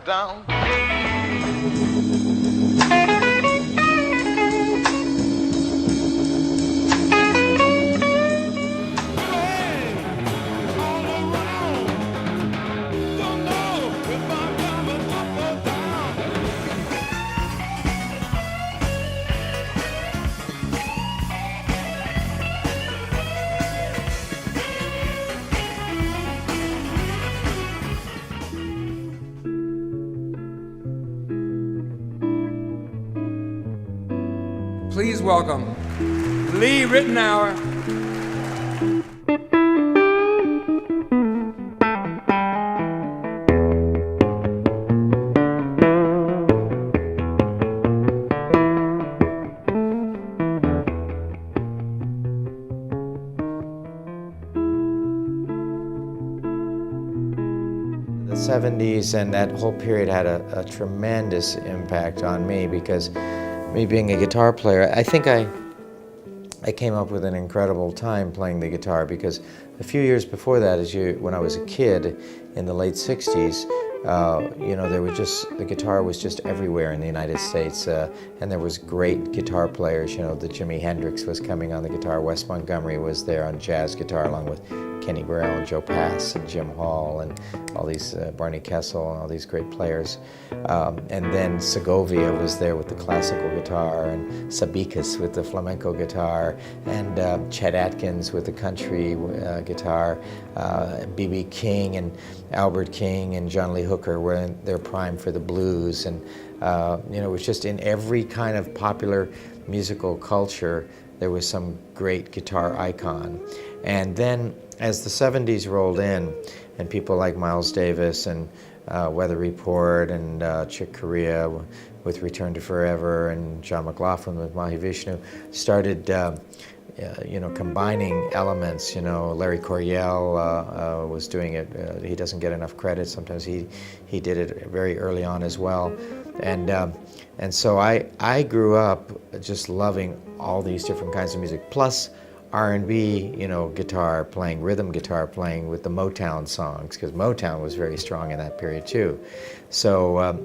Down. Please welcome Lee Ritenour. The 70s and that whole period had a tremendous impact on me because me being a guitar player, I think I came up with an incredible time playing the guitar because a few years before that, when I was a kid in the late 60s, the guitar was just everywhere in the United States, and there was great guitar players. The Jimi Hendrix was coming on the guitar, Wes Montgomery was there on jazz guitar along with Kenny Burrell and Joe Pass and Jim Hall and all these, Barney Kessel and all these great players. And then Segovia was there with the classical guitar, and Sabicas with the flamenco guitar, and Chet Atkins with the country guitar, B.B. King and Albert King and John Lee Hooker were in their prime for the blues. And it was just in every kind of popular musical culture, there was some great guitar icon. And then as the 70s rolled in, and people like Miles Davis and Weather Report and Chick Corea with Return to Forever and John McLaughlin with Mahi Vishnu started combining elements. Larry Coryell was doing it. He doesn't get enough credit. Sometimes he did it very early on as well. And so I grew up just loving all these different kinds of music, plus R&B, guitar playing, rhythm guitar playing with the Motown songs, because Motown was very strong in that period too. So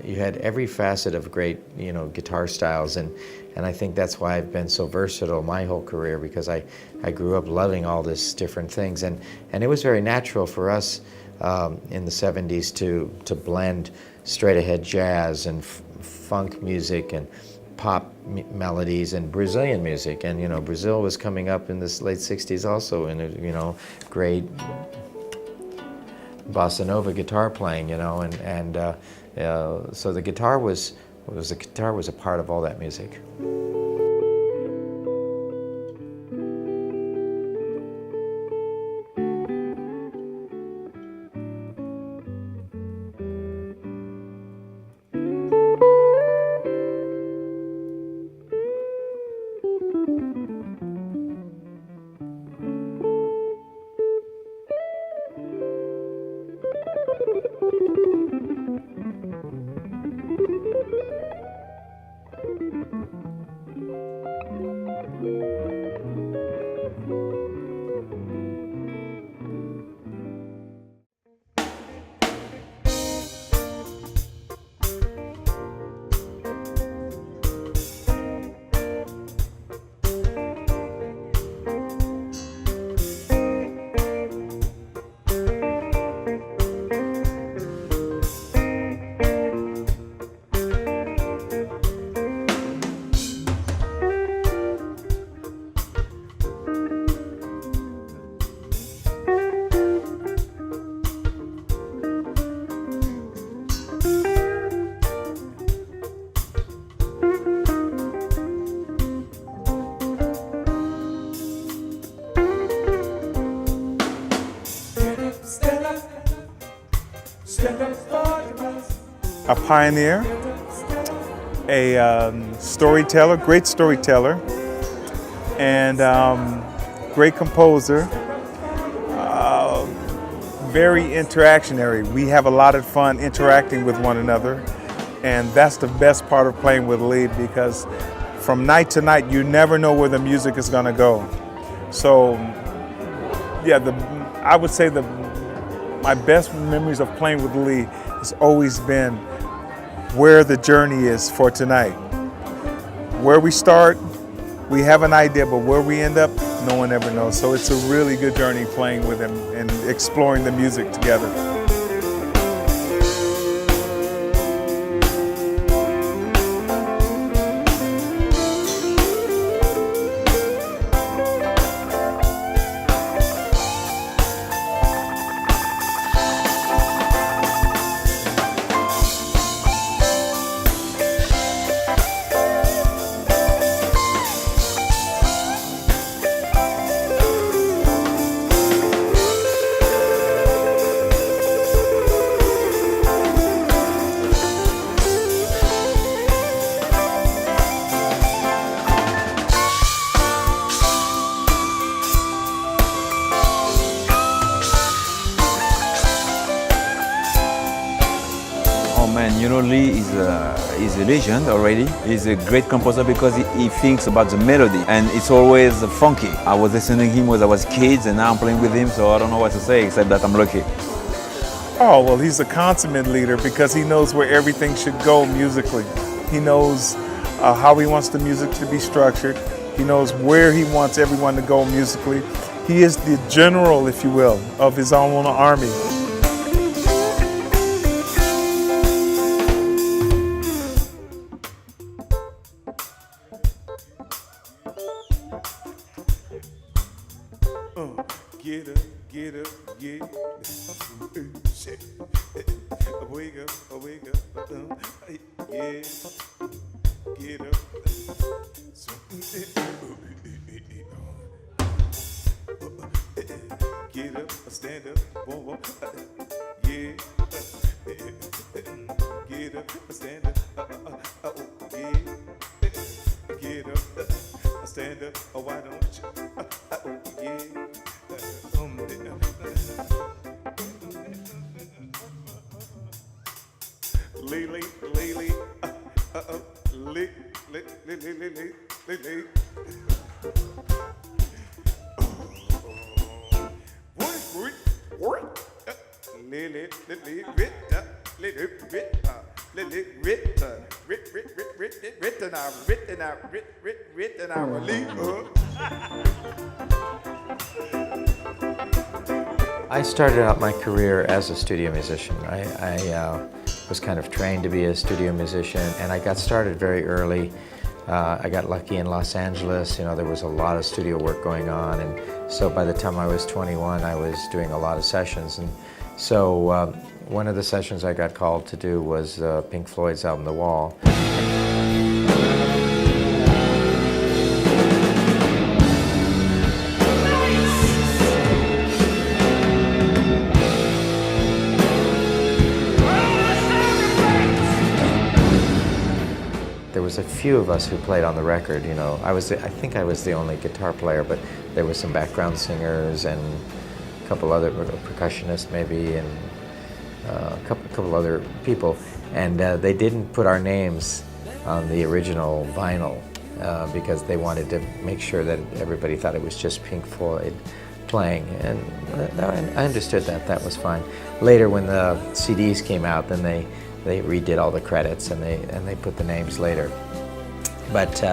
you had every facet of great, guitar styles, and I think that's why I've been so versatile my whole career, because I grew up loving all these different things, and it was very natural for us in the 70s to blend straight ahead jazz and funk music and pop melodies and Brazilian music. And Brazil was coming up in the late 60s also in great bossa nova guitar playing, so the guitar was a part of all that music. A pioneer, a storyteller, great storyteller, and great composer. Very interactionary. We have a lot of fun interacting with one another, and that's the best part of playing with Lee, because from night to night you never know where the music is going to go. So yeah, I would say my best memories of playing with Lee has always been where the journey is for tonight. Where we start, we have an idea, but where we end up, no one ever knows. So it's a really good journey playing with him and exploring the music together. You know, Lee is a legend already. He's a great composer because he thinks about the melody, and it's always funky. I was listening to him when I was kids, and now I'm playing with him, so I don't know what to say except that I'm lucky. Oh, well, he's a consummate leader because he knows where everything should go musically. He knows how he wants the music to be structured. He knows where he wants everyone to go musically. He is the general, if you will, of his own army. Get up, get up, get up, shit. Wake up, yeah. Get up. Get up, stand up, yeah. Get up, stand up, yeah. Get up, stand up, why don't you? Yeah. Lee. I started out my career as a studio musician. I was kind of trained to be a studio musician, and I got started very early. I got lucky in Los Angeles. You know, there was a lot of studio work going on, and so by the time I was 21, I was doing a lot of sessions. And so one of the sessions I got called to do was Pink Floyd's album, The Wall. There was a few of us who played on the record, you know. I think I was the only guitar player, but there were some background singers and a couple other percussionists maybe, and a couple other people. And they didn't put our names on the original vinyl because they wanted to make sure that everybody thought it was just Pink Floyd playing. And I understood that. That was fine. Later, when the CDs came out, then they redid all the credits and they put the names later. But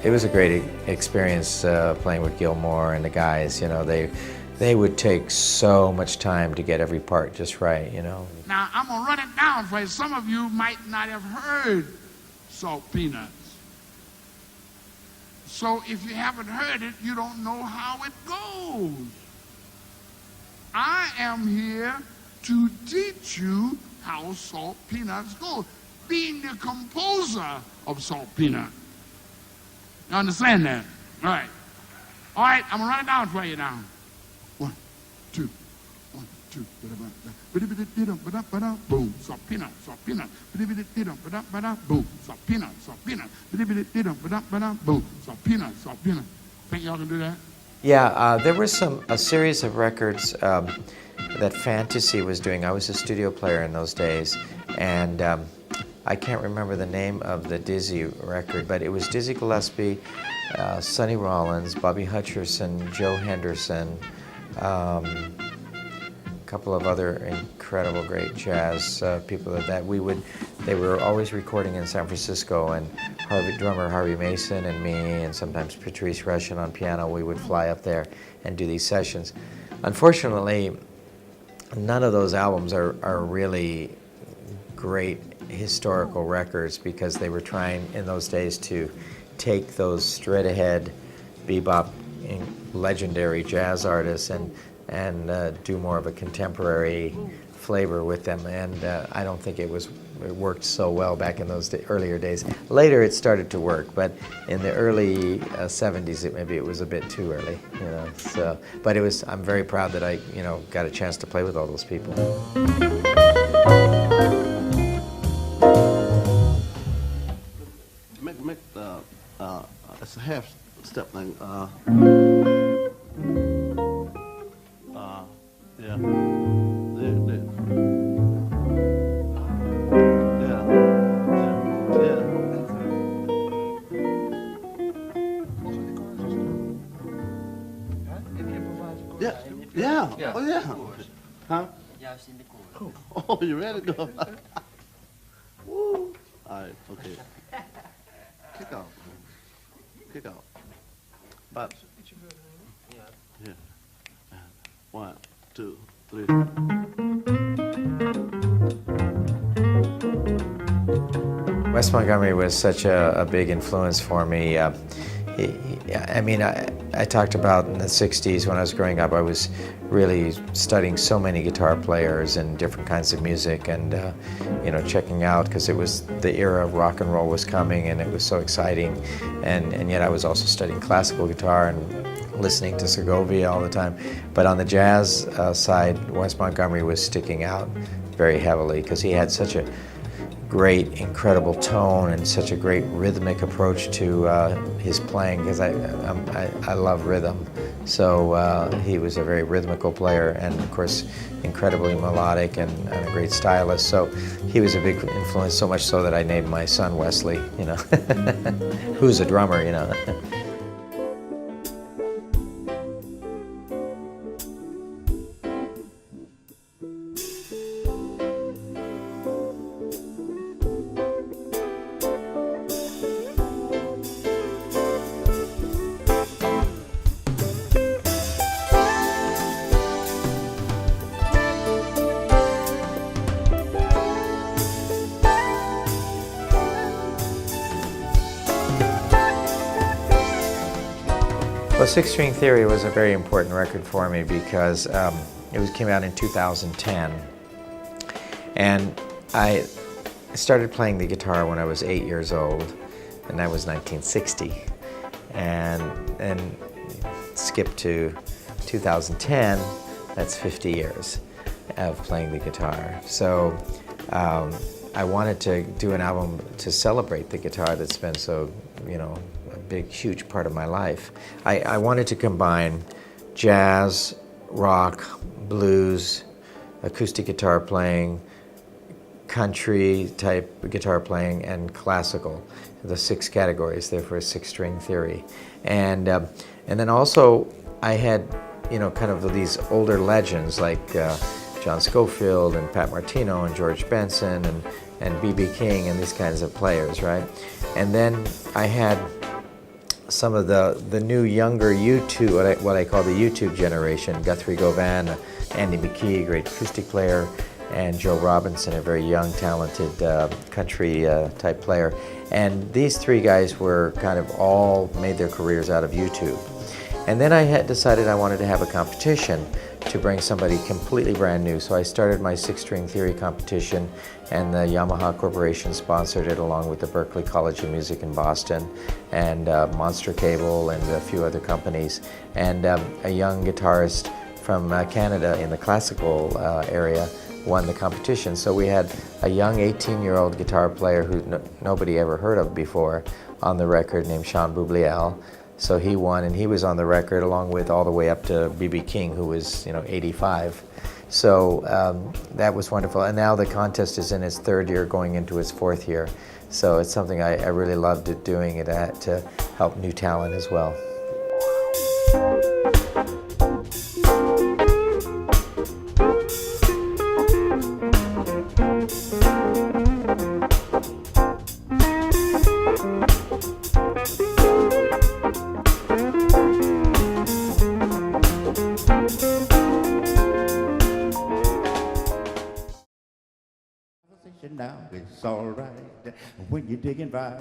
it was a great experience playing with Gilmour and the guys. You know, they would take so much time to get every part just right, you know. Now, I'm going to run it down for you. Some of you might not have heard Salt Peanuts. So if you haven't heard it, you don't know how it goes. I am here to teach you how Salt Peanuts go, being the composer of Salt Peanut. You understand that? All right. All right, I'm going to run it down for you now. 1, 2, 1, two, boom, so peanut, boom, so peanut, boom, so peanut. Think y'all can do that? Yeah, there was a series of records that Fantasy was doing. I was a studio player in those days, and I can't remember the name of the Dizzy record, but it was Dizzy Gillespie, Sonny Rollins, Bobby Hutcherson, Joe Henderson, a couple of other incredible great jazz people they were always recording in San Francisco, and drummer Harvey Mason and me, and sometimes Patrice Rushen on piano, we would fly up there and do these sessions. Unfortunately, none of those albums are really great historical records, because they were trying in those days to take those straight ahead bebop legendary jazz artists and do more of a contemporary flavor with them, and I don't think it worked so well back in those earlier days. Later it started to work, but in the early 70s maybe it was a bit too early, you know. So, but I'm very proud that I got a chance to play with all those people. It's a half step thing. Yeah. Yeah. Oh yeah. Huh? Yeah, I've seen the chorus. Oh, you ready to go? Woo. All right. Okay. Kick off. But yeah. 1, 2, 3. Wes Montgomery was such a big influence for me. I talked about in the 60s when I was growing up, I was really studying so many guitar players and different kinds of music, and checking out, because it was the era of rock and roll was coming, and it was so exciting, and yet I was also studying classical guitar and listening to Segovia all the time. But on the jazz side, Wes Montgomery was sticking out very heavily, because he had such a great, incredible tone and such a great rhythmic approach to his playing, because I love rhythm. So he was a very rhythmical player, and of course incredibly melodic and a great stylist. So he was a big influence, so much so that I named my son Wesley, who's a drummer, Well, Six String Theory was a very important record for me, because it came out in 2010, and I started playing the guitar when I was 8 years old, and that was 1960, and then skip to 2010, that's 50 years of playing the guitar. So I wanted to do an album to celebrate the guitar that's been so, a big, huge part of my life. I wanted to combine jazz, rock, blues, acoustic guitar playing, country type guitar playing, and classical, the 6 categories, therefore Six String Theory. And then also I had, kind of these older legends like John Scofield and Pat Martino and George Benson and B.B. King and these kinds of players, right? And then I had some of the new younger U2, what I call the YouTube generation, Guthrie Govan, Andy McKee, great acoustic player, and Joe Robinson, a very young, talented country type player. And these 3 guys were kind of all made their careers out of YouTube. And then I had decided I wanted to have a competition to bring somebody completely brand new. So I started my Six String Theory competition, and the Yamaha Corporation sponsored it, along with the Berklee College of Music in Boston, and Monster Cable, and a few other companies. And a young guitarist from Canada in the classical area won the competition. So we had a young 18-year-old guitar player who nobody ever heard of before on the record named Sean Bubliel. So he won, and he was on the record along with all the way up to B.B. King, who was 85. So that was wonderful. And now the contest is in its third year, going into its fourth year. So it's something I really loved doing it to help new talent as well. Now it's all right when you're digging by.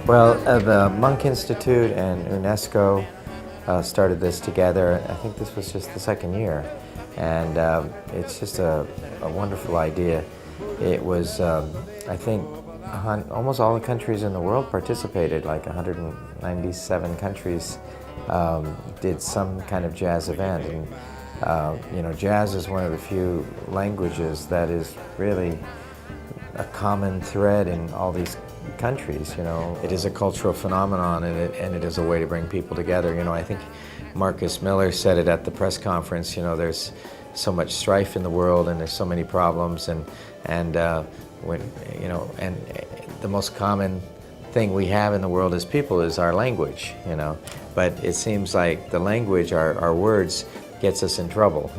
Well, the Monk Institute and UNESCO started this together. I think this was just the second year, and it's just a wonderful idea. It was, I think, almost all the countries in the world participated, like 197 countries did some kind of jazz event. And jazz is one of the few languages that is really a common thread in all these countries. It is a cultural phenomenon, and it is a way to bring people together. I think Marcus Miller said it at the press conference. There's so much strife in the world, and there's so many problems, and when and the most common thing we have in the world as people is our language. But it seems like the language, our words, gets us in trouble.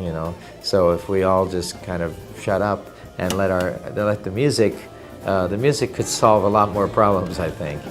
So if we all just kind of shut up and let the music could solve a lot more problems, I think.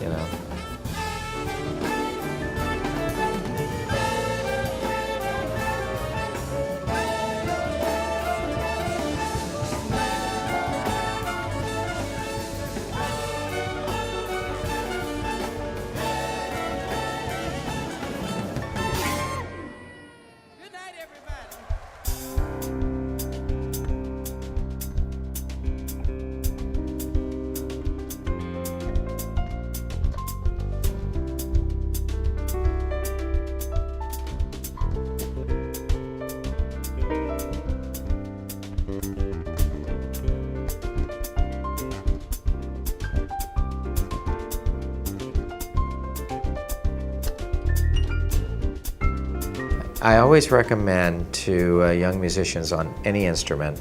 I always recommend to young musicians on any instrument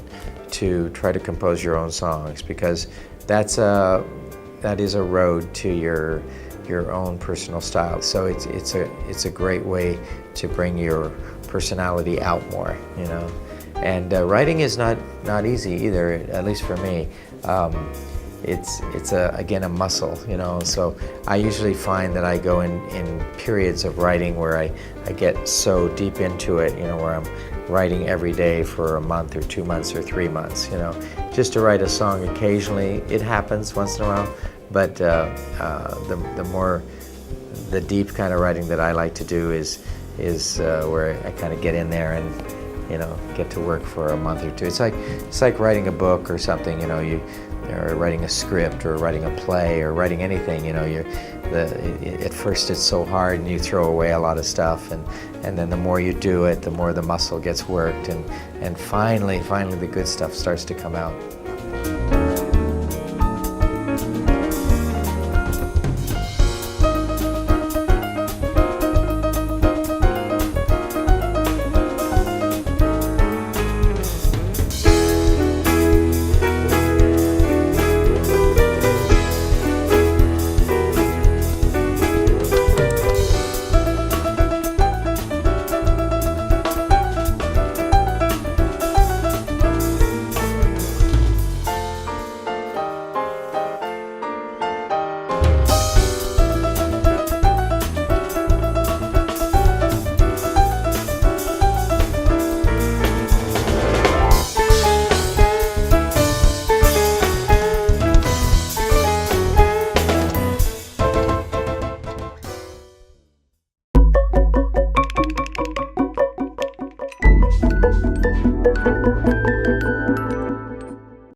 to try to compose your own songs, because that is a road to your own personal style. So it's a great way to bring your personality out more, And writing is not easy either, at least for me. It's again a muscle, So I usually find that I go in periods of writing where I get so deep into it, where I'm writing every day for a month or 2 months or 3 months, Just to write a song occasionally, it happens once in a while, but the deep kind of writing that I like to do is where I kind of get in there and get to work for a month or two. It's like writing a book or something, or writing a script or writing a play or writing anything. At first it's so hard and you throw away a lot of stuff, and then the more you do it, the more the muscle gets worked, and finally the good stuff starts to come out.